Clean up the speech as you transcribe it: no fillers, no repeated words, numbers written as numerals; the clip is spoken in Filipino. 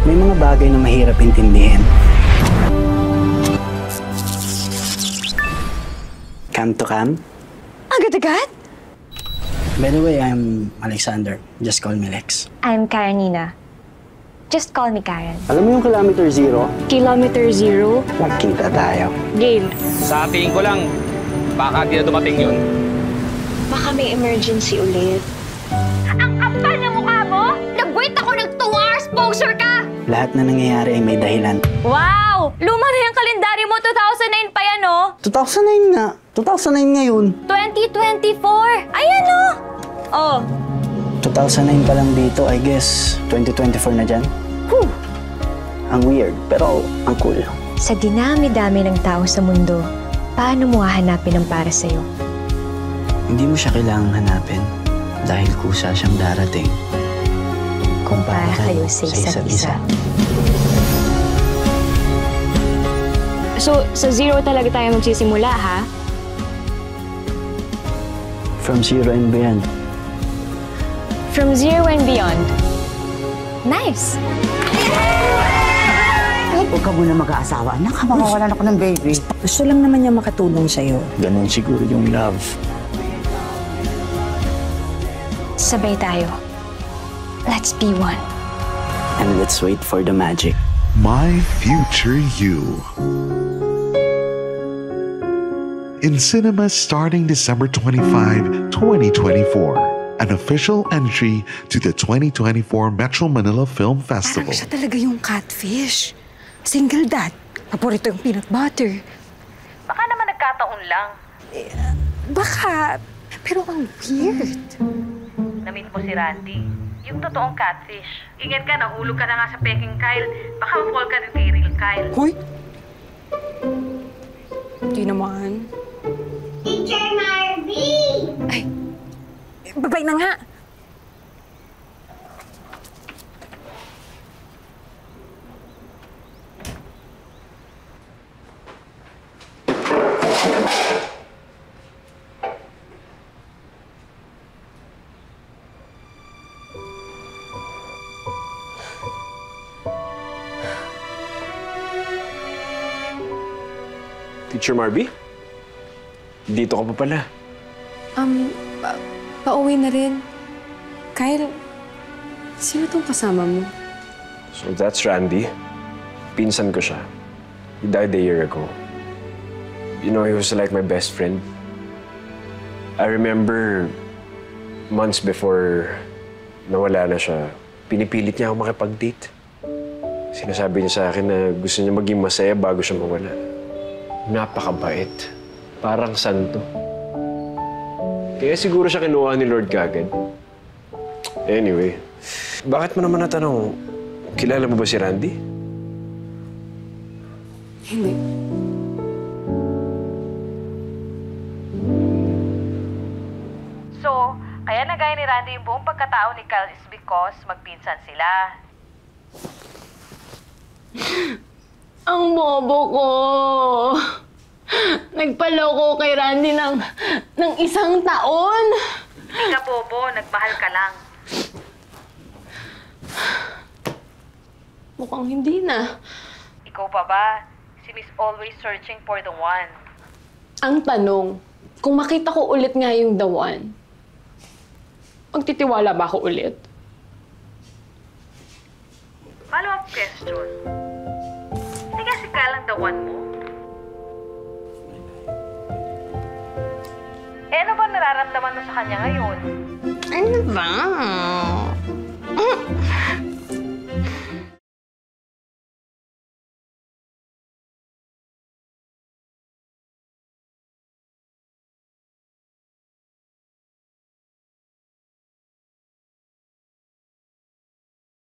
May mga bagay na mahirap intindihin. Cam to cam? Agad-agad? By the way, I'm Alexander. Just call me Lex. I'm Karenina. Just call me Karen. Alam mo yung kilometer zero? Kilometer zero? Magkita tayo. Game. Sa tingin ko lang, baka di na dumating yun. Baka may emergency ulit. Ang kapal na mukha mo! Nag-wait ako ng 2 hours, poser ka! Lahat na nangyayari ay may dahilan. Wow! Luma na yung kalendaryo mo, 2009 pa yan, oh! 2009 nga. 2009 ngayon. 2024! Ayan, oh! Oh. 2009 pa lang dito, I guess 2024 na dyan. Whew. Ang weird, pero ang cool. Sa dinami-dami ng tao sa mundo, paano mo hahanapin ang para sa'yo? Hindi mo siya kailangang hanapin dahil kusa siyang darating. Kung para kayo sa isa't isa. So, sa zero talaga tayo magsisimula, ha? From zero and beyond. From zero and beyond. Nice! Huwag ka muna mag-aasawa. Anak, makawalan ako ng baby. Gusto lang naman niya makatulong sa'yo. Ganon siguro yung love. Sabay tayo. Let's be one. And let's wait for the magic. My Future You. In cinemas starting December 25, 2024. An official entry to the 2024 Metro Manila Film Festival. Parang siya talaga yung catfish. Single dad. Paborito yung peanut butter. Baka naman nagkataon lang. Baka. Pero ang weird. Na-meet mo si Randy. Yung totoong catfish. Ingat ka, nahulog ka na nga sa peking Kyle. Baka ma-fall ka din kay real Kyle. Hoy! Di naman. Teacher Marvy! Ay! Babay na nga! Teacher Marvy? Dito ka pa pala. Pauwi na rin. Kyle, sino tong kasama mo? So that's Randy. Pinsan ko siya. He died a year ago. You know, he was like my best friend. I remember months before nawala na siya, pinipilit niya ako makipag-date. Sinasabi niya sa akin na gusto niya maging masaya bago siya mawala. Napakabait. Parang santo. Kaya siguro siya kinuha ni Lord kagad. Anyway, bakit mo naman natanong, kilala mo ba si Randy? Hindi. So, kaya nagaya ni Randy yung buong pagkatao ni Kyle is because magpinsan sila. Ang bobo ko! Nagpaloko kay Randy ng 1 taon! Hindi ka bobo, nagmahal ka lang. Mukhang hindi na. Ikaw pa ba? Si Miss always searching for the one. Ang tanong, kung makita ko ulit nga yung the one, magtitiwala ba ako ulit? Follow-up question. Hindi nga si Kyle ang the one mo? Ano ba nararamdaman mo sa kanya ngayon? Ano ba?